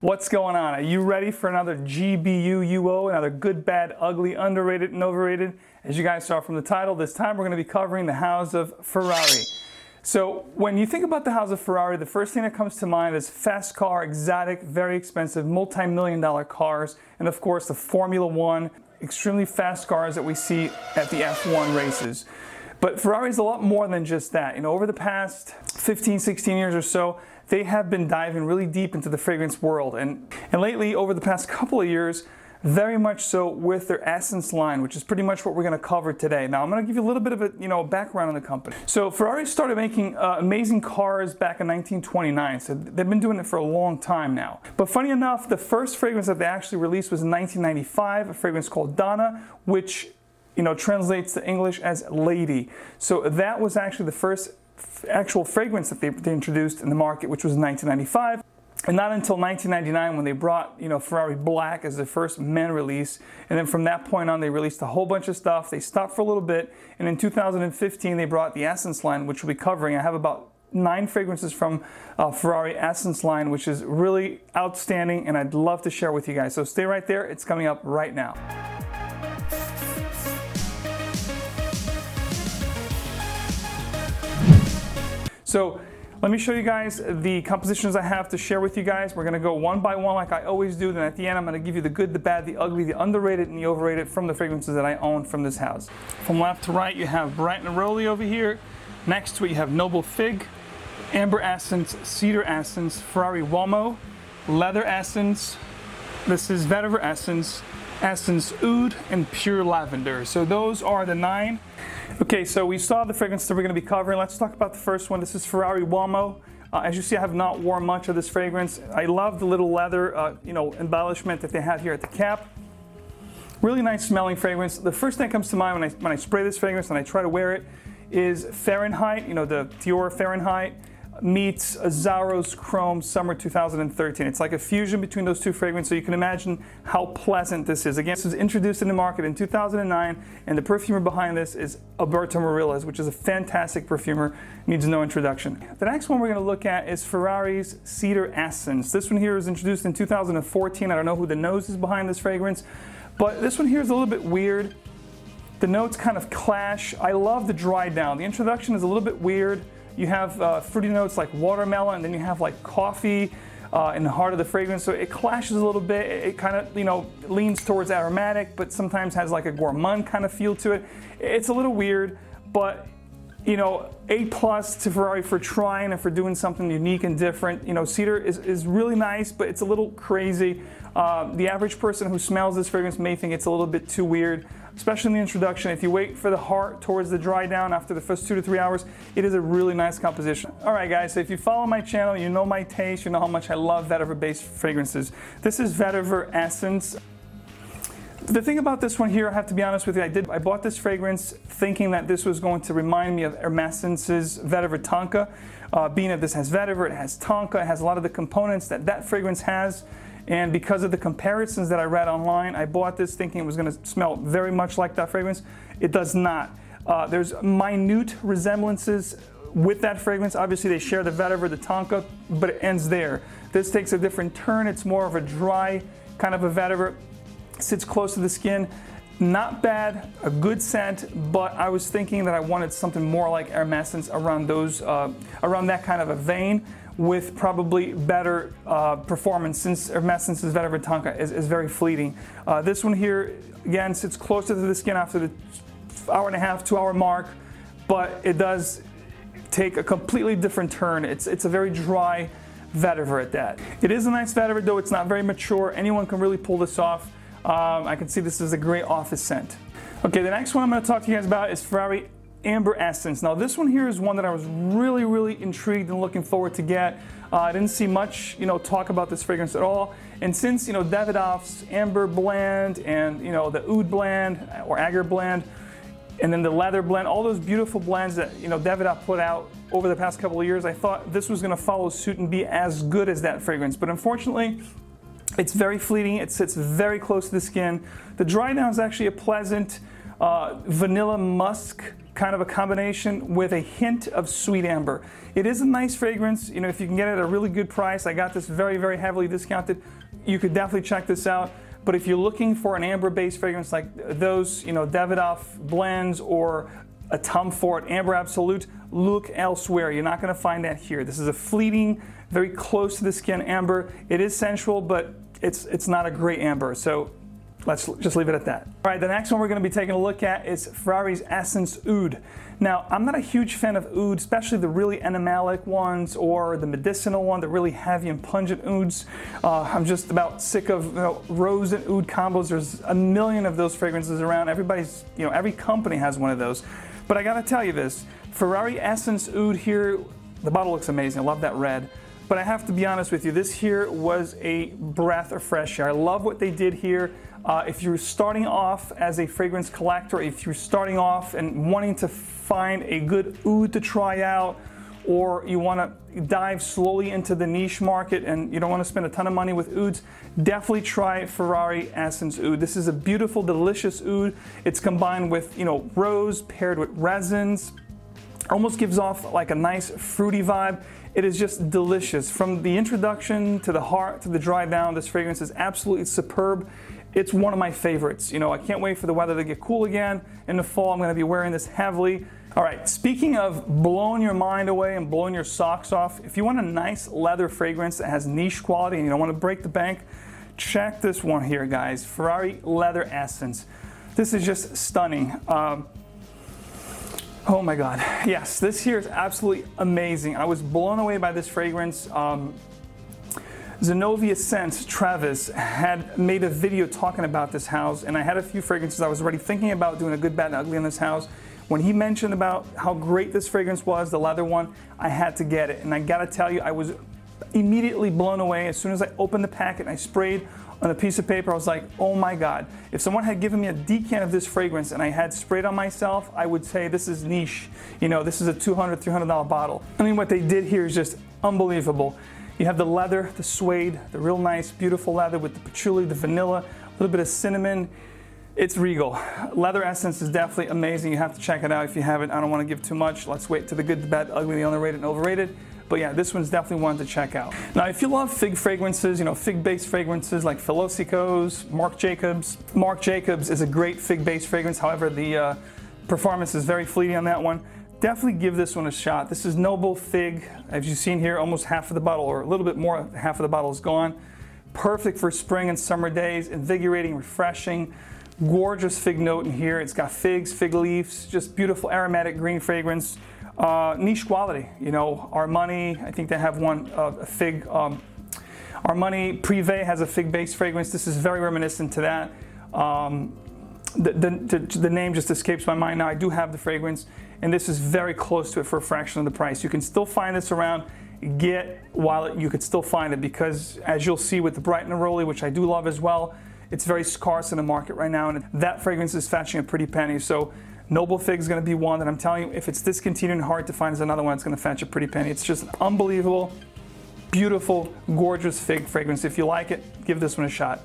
What's going on? Are you ready for another GBUUO, another good, bad, ugly, underrated, and overrated? As you guys saw from the title, this time we're going to be covering the house of Ferrari. So when you think about the house of Ferrari, the first thing that comes to mind is fast car, exotic, very expensive, multi-million-dollar cars, and of course the Formula One, extremely fast cars that we see at the F1 races. But Ferrari is a lot more than just that. You know, over the past 15, 16 years or so, they have been diving really deep into the fragrance world. And lately, over the past couple of years, very much so with their Essence line, which is pretty much what we're going to cover today. Now, I'm going to give you a little bit of a background on the company. So Ferrari started making amazing cars back in 1929. So they've been doing it for a long time now. But funny enough, the first fragrance that they actually released was in 1995, a fragrance called Donna, which translates to English as lady. So that was actually the first actual fragrance that they introduced in the market, which was in 1995. And not until 1999 when they brought Ferrari Black as the first men release. And then from that point on, they released a whole bunch of stuff. They stopped for a little bit. And in 2015, they brought the Essence line, which we'll be covering. I have about 9 fragrances from Ferrari Essence line, which is really outstanding. And I'd love to share with you guys. So stay right there. It's coming up right now. So let me show you guys the compositions I have to share with you guys. We're going to go one by one like I always do. Then at the end, I'm going to give you the good, the bad, the ugly, the underrated, and the overrated from the fragrances that I own from this house. From left to right, you have Bright Neroli over here. Next to it, you have Noble Fig, Amber Essence, Cedar Essence, Ferrari Uomo, Leather Essence. This is Vetiver Essence, Essence Oud, and Pure Lavender. So those are the 9. Okay, so we saw the fragrances that we're going to be covering. Let's talk about the first one. This is Ferrari Uomo. As you see, I have not worn much of this fragrance. I love the little leather, embellishment that they have here at the cap. Really nice smelling fragrance. The first thing that comes to mind when I spray this fragrance and I try to wear it is Fahrenheit. The Dior Fahrenheit meets Azzaro's Chrome Summer 2013. It's like a fusion between those two fragrances, so you can imagine how pleasant this is. Again, this was introduced in the market in 2009, and the perfumer behind this is Alberto Morillas, which is a fantastic perfumer, needs no introduction. The next one we're going to look at is Ferrari's Cedar Essence. This one here was introduced in 2014. I don't know who the nose is behind this fragrance, but this one here is a little bit weird. The notes kind of clash. I love the dry down. The introduction is a little bit weird. You have fruity notes like watermelon, and then you have like coffee in the heart of the fragrance. So it clashes a little bit. It kind of, leans towards aromatic, but sometimes has like a gourmand kind of feel to it. It's a little weird, but A+ to Ferrari for trying and for doing something unique and different. Cedar is really nice, but it's a little crazy. The average person who smells this fragrance may think it's a little bit too weird, especially in the introduction. If you wait for the heart towards the dry down after the first 2 to 3 hours, it is a really nice composition. All right, guys, so if you follow my channel, you know my taste, you know how much I love vetiver-based fragrances. This is Vetiver Essence. The thing about this one here, I have to be honest with you, I bought this fragrance thinking that this was going to remind me of Hermessence's Vetiver Tonka. Being that this has vetiver, it has tonka, it has a lot of the components that fragrance has. And because of the comparisons that I read online, I bought this thinking it was going to smell very much like that fragrance. It does not. There's minute resemblances with that fragrance. Obviously, they share the vetiver, the tonka, but it ends there. This takes a different turn. It's more of a dry kind of a vetiver. Sits close to the skin. Not bad, a good scent, but I was thinking that I wanted something more like Hermessence around that kind of a vein, with probably better performance, since Hermessence's Vetiver Tonka is very fleeting. This one here, again, sits closer to the skin after the 1.5 hour, 2 hour mark, but it does take a completely different turn. It's a very dry vetiver at that. It is a nice vetiver, though it's not very mature. Anyone can really pull this off. I can see this is a great office scent. Okay, the next one I'm going to talk to you guys about is Ferrari Amber Essence. Now this one here is one that I was really intrigued and looking forward to get. I didn't see much talk about this fragrance at all, and since Davidoff's Amber blend and the Oud blend or Agar blend and then the Leather blend, all those beautiful blends that Davidoff put out over the past couple of years, I thought this was going to follow suit and be as good as that fragrance, but unfortunately it's very fleeting. It sits very close to the skin. The dry down is actually a pleasant vanilla musk kind of a combination with a hint of sweet amber. It is a nice fragrance. You know, if you can get it at a really good price, I got this very, very heavily discounted. You could definitely check this out. But if you're looking for an amber-based fragrance like those, you know, Davidoff blends or a Tom Ford Amber Absolute, look elsewhere. You're not going to find that here. This is a fleeting, very close to the skin amber. It is sensual, but it's not a great amber. So let's just leave it at that. All right, the next one we're going to be taking a look at is Ferrari's Essence Oud. Now, I'm not a huge fan of oud, especially the really animalic ones or the medicinal one, the really heavy and pungent ouds. I'm just about sick of rose and oud combos. There's a million of those fragrances around. Everybody's, every company has one of those. But I gotta tell you this, Ferrari Essence Oud here, the bottle looks amazing. I love that red. But I have to be honest with you, this here was a breath of fresh air. I love what they did here. If you're starting off as a fragrance collector, if you're starting off and wanting to find a good oud to try out, or you want to dive slowly into the niche market and you don't want to spend a ton of money with ouds, definitely try Ferrari Essence Oud. This is a beautiful, delicious oud. It's combined with, rose paired with resins. Almost gives off like a nice fruity vibe. It is just delicious. From the introduction to the heart to the dry down, this fragrance is absolutely superb. It's one of my favorites. I can't wait for the weather to get cool again. In the fall, I'm going to be wearing this heavily. All right, speaking of blowing your mind away and blowing your socks off, if you want a nice leather fragrance that has niche quality and you don't want to break the bank, check this one here, guys. Ferrari Leather Essence. This is just stunning. Oh my God. Yes, this here is absolutely amazing. I was blown away by this fragrance. Zenobia Scents, Travis, had made a video talking about this house, and I had a few fragrances I was already thinking about doing a good, bad, and ugly in this house. When he mentioned about how great this fragrance was, the leather one, I had to get it. And I gotta tell you, I was immediately blown away. As soon as I opened the packet and I sprayed on a piece of paper, I was like, oh my God. If someone had given me a decan of this fragrance and I had sprayed on myself, I would say this is niche. This is a $200, $300 bottle. I mean, what they did here is just unbelievable. You have the leather, the suede, the real nice, beautiful leather with the patchouli, the vanilla, a little bit of cinnamon. It's regal. Leather Essence is definitely amazing. You have to check it out if you haven't. I don't want to give too much. Let's wait to the good, the bad, the ugly, the underrated, and overrated. But yeah, this one's definitely one to check out. Now, if you love fig fragrances, fig-based fragrances like Philosophico's, Marc Jacobs. Marc Jacobs is a great fig-based fragrance. However, the performance is very fleeting on that one. Definitely give this one a shot. This is Noble Fig. As you've seen here, almost half of the bottle, or a little bit more, half of the bottle is gone. Perfect for spring and summer days, invigorating, refreshing. Gorgeous fig note in here. It's got figs, fig leaves, just beautiful aromatic green fragrance. Niche quality, Armani, I think they have one, a fig. Armani Privé has a fig-based fragrance. This is very reminiscent to that. The name just escapes my mind now. I do have the fragrance, and this is very close to it for a fraction of the price. You can still find this around. Get while you could still find it, because as you'll see with the Bright Neroli, which I do love as well, it's very scarce in the market right now, and that fragrance is fetching a pretty penny. So Noble Fig is going to be one that I'm telling you, if it's discontinued and hard to find, is another one that's going to fetch a pretty penny. It's just an unbelievable, beautiful, gorgeous fig fragrance. If you like it, give this one a shot.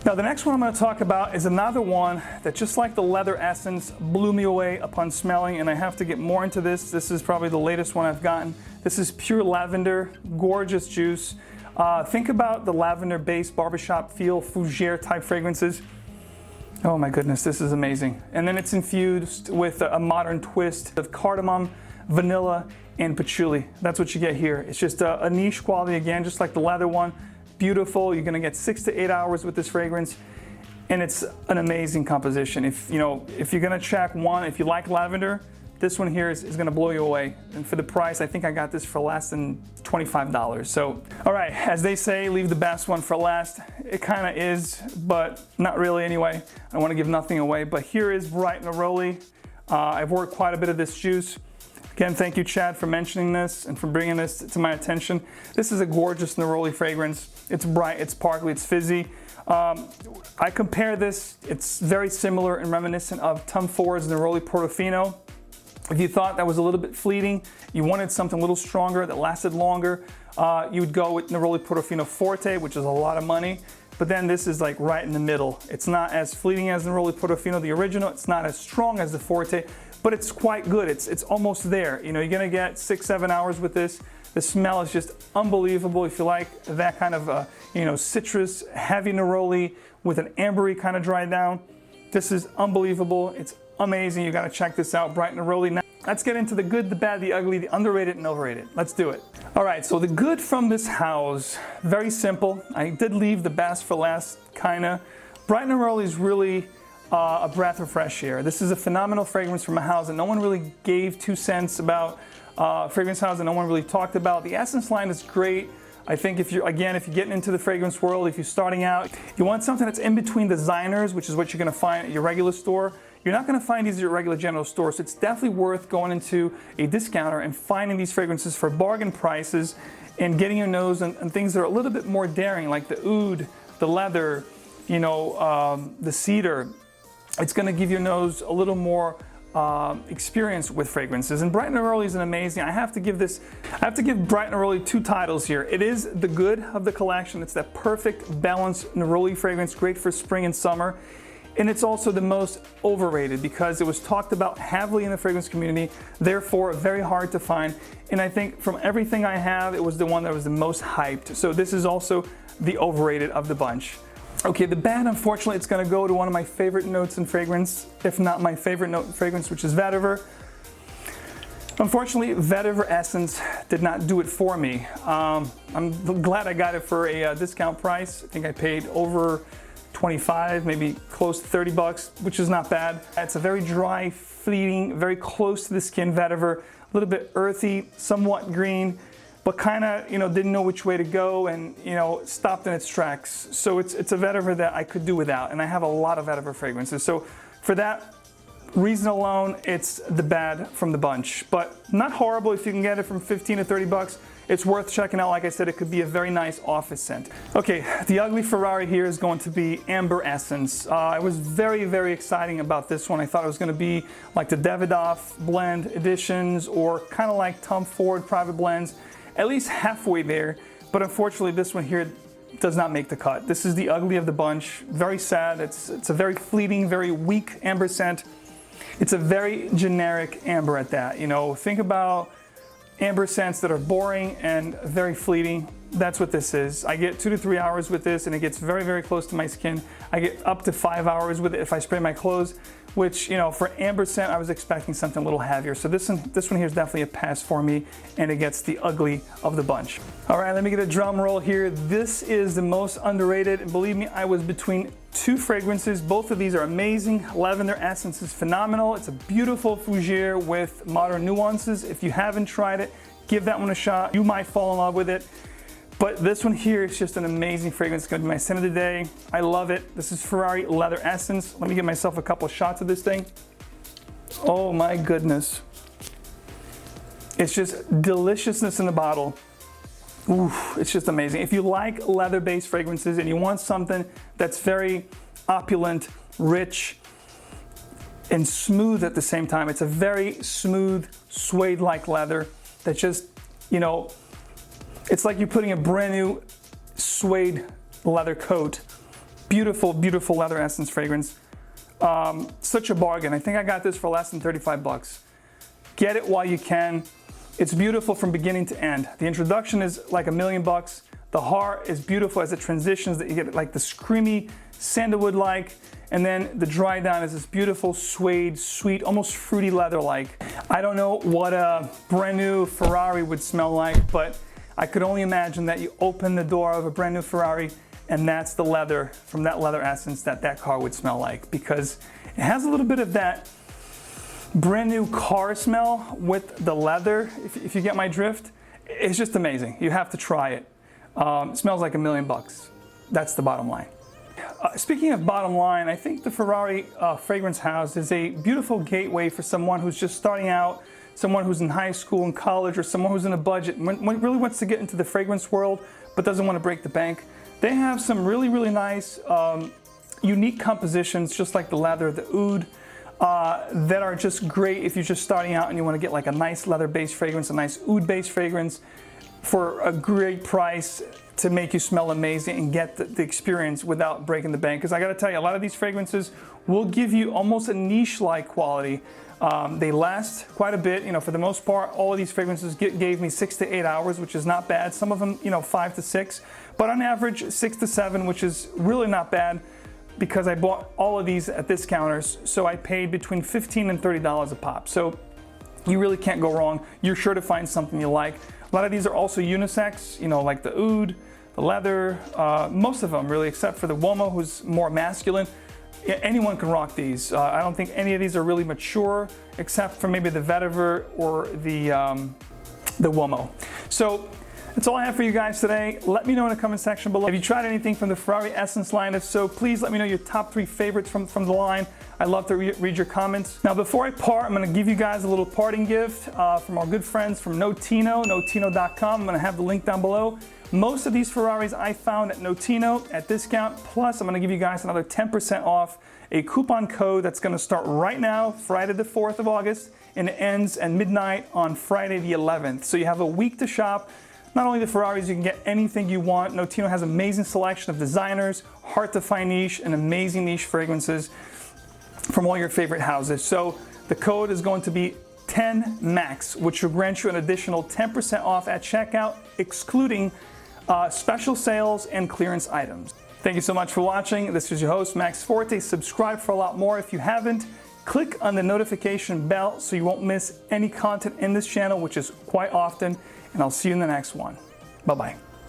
Now, the next one I'm going to talk about is another one that, just like the Leather Essence, blew me away upon smelling, and I have to get more into this. This is probably the latest one I've gotten. This is Pure Lavender, gorgeous juice. Think about the lavender-based barbershop feel, fougere type fragrances. Oh my goodness, this is amazing. And then it's infused with a modern twist of cardamom, vanilla, and patchouli. That's what you get here. It's just a niche quality again, just like the leather one. Beautiful. You're gonna get 6 to 8 hours with this fragrance, and it's an amazing composition. If you're gonna check one, if you like lavender, this one here is gonna blow you away. And for the price, I think I got this for less than $25. So, all right, as they say, leave the best one for last. It kind of is, but not really anyway. I want to give nothing away, but here is Bright Neroli. I've worked quite a bit of this juice. Again, thank you, Chad, for mentioning this and for bringing this to my attention. This is a gorgeous Neroli fragrance. It's bright, it's sparkly, it's fizzy. I compare this, it's very similar and reminiscent of Tom Ford's Neroli Portofino. If you thought that was a little bit fleeting, you wanted something a little stronger that lasted longer, you would go with Neroli Portofino Forte, which is a lot of money. but then this is like right in the middle. It's not as fleeting as Neroli Portofino, the original. It's not as strong as the Forte, but it's quite good. It's almost there. You know, you're gonna get 6-7 hours with this. The smell is just unbelievable. If you like that kind of, you know, citrus, heavy Neroli with an ambery kind of dry down, this is unbelievable. It's amazing. You gotta check this out, Bright Neroli. Now, let's get into the good, the bad, the ugly, the underrated and overrated. Let's do it. All right, so the good from this house, very simple. I did leave the best for last, kinda. Bright Neroli is really a breath of fresh air. This is a phenomenal fragrance from a house that no one really gave 2 cents about. Fragrance house that no one really talked about. The Essence line is great. I think if you're getting into the fragrance world, if you're starting out, you want something that's in between designers, which is what you're gonna find at your regular store. You're not gonna find these at your regular general store, so it's definitely worth going into a discounter and finding these fragrances for bargain prices and getting your nose on things that are a little bit more daring, like the oud, the leather, you know, the cedar. It's gonna give your nose a little more experience with fragrances, and Bright Neroli is an amazing. I have to give Bright Neroli 2 titles here. It is the good of the collection. It's that perfect balanced Neroli fragrance, great for spring and summer, and it's also the most overrated because it was talked about heavily in the fragrance community, therefore very hard to find. And I think from everything I have, it was the one that was the most hyped. So this is also the overrated of the bunch. Okay, the bad, unfortunately, it's gonna go to one of my favorite notes in fragrance, if not my favorite note in fragrance, which is vetiver. Unfortunately, vetiver Essence did not do it for me. I'm glad I got it for a discount price. I think I paid over 25, maybe close to 30 bucks, which is not bad. It's a very dry, fleeting, very close to the skin vetiver, a little bit earthy, somewhat green, but kind of, you know, didn't know which way to go and, you know, stopped in its tracks. So it's a vetiver that I could do without, and I have a lot of vetiver fragrances. So for that reason alone, it's the bad from the bunch, but not horrible. If you can get it from 15 to 30 bucks, it's worth checking out. Like I said, it could be a very nice office scent. Okay, the ugly Ferrari here is going to be Amber Essence. I was very, very exciting about this one. I thought it was going to be like the Davidoff blend editions or kind of like Tom Ford private blends, at least halfway there. But unfortunately, this one here does not make the cut. This is the ugly of the bunch. Very sad. It's a very fleeting, very weak amber scent. It's a very generic amber at that. You know, think about amber scents that are boring and very fleeting. That's what this is. I get 2 to 3 hours with this, and it gets very, very close to my skin. I get up to 5 hours with it if I spray my clothes, which, you know, for amber scent, I was expecting something a little heavier. So this one here is definitely a pass for me, and it gets the ugly of the bunch. All right, let me get a drum roll here. This is the most underrated, and believe me, I was between 2 fragrances. Both of these are amazing. Lavender Essence is phenomenal. It's a beautiful fougere with modern nuances. If you haven't tried it, give that one a shot. You might fall in love with it. But this one here is just an amazing fragrance. It's gonna be my scent of the day. I love it. This is Ferrari Leather Essence. Let me give myself a couple of shots of this thing. Oh my goodness. It's just deliciousness in the bottle. Ooh, it's just amazing. If you like leather-based fragrances and you want something that's very opulent, rich, and smooth at the same time, it's a very smooth, suede-like leather that just, you know, it's like you're putting a brand new suede leather coat. Beautiful, beautiful Leather Essence fragrance. Such a bargain. I think I got this for less than 35 bucks. Get it while you can. It's beautiful from beginning to end. The introduction is like $1 million. The heart is beautiful as it transitions, that you get like the screamy sandalwood-like, and then the dry down is this beautiful suede, sweet, almost fruity leather-like. I don't know what a brand new Ferrari would smell like, but I could only imagine that you open the door of a brand new Ferrari and that's the leather from that Leather Essence that car would smell like, because it has a little bit of that brand new car smell with the leather, if you get my drift. It's just amazing. You have to try it. It smells like $1 million. That's the bottom line. Speaking of bottom line, I think the Ferrari fragrance house is a beautiful gateway for someone who's just starting out, someone who's in high school and college, or someone who's in a budget and really wants to get into the fragrance world but doesn't want to break the bank. They have some really, really nice, unique compositions, just like the leather, the oud, that are just great if you're just starting out and you want to get like a nice leather-based fragrance, a nice oud-based fragrance. for a great price to make you smell amazing and get the experience without breaking the bank. Because I got to tell you, a lot of these fragrances will give you almost a niche-like quality. They last quite a bit. You know, for the most part, all of these fragrances gave me 6 to 8 hours, which is not bad. Some of them, you know, 5 to 6, but on average 6 to 7, which is really not bad because I bought all of these at discounters. So I paid between $15 and $30 a pop. So you really can't go wrong. You're sure to find something you like. A lot of these are also unisex, you know, like the oud, the leather, most of them really, except for the Uomo, who's more masculine. Anyone can rock these. I don't think any of these are really mature, except for maybe the vetiver or the Uomo. So that's all I have for you guys today. Let me know in the comment section below. Have you tried anything from the Ferrari Essence line? If so, please let me know your top 3 favorites from the line. I'd love to read your comments. Now, before I part, I'm gonna give you guys a little parting gift from our good friends from Notino, notino.com. I'm gonna have the link down below. Most of these Ferraris I found at Notino at discount, plus I'm gonna give you guys another 10% off, a coupon code that's gonna start right now, Friday the 4th of August, and it ends at midnight on Friday the 11th. So you have a week to shop. Not only the Ferraris, you can get anything you want. Notino has an amazing selection of designers, hard to find niche, and amazing niche fragrances from all your favorite houses. So the code is going to be 10 max, which will grant you an additional 10% off at checkout, excluding special sales and clearance items. Thank you so much for watching. This is your host, Max Forte. Subscribe for a lot more if you haven't. Click on the notification bell so you won't miss any content in this channel, which is quite often, and I'll see you in the next one. Bye-bye.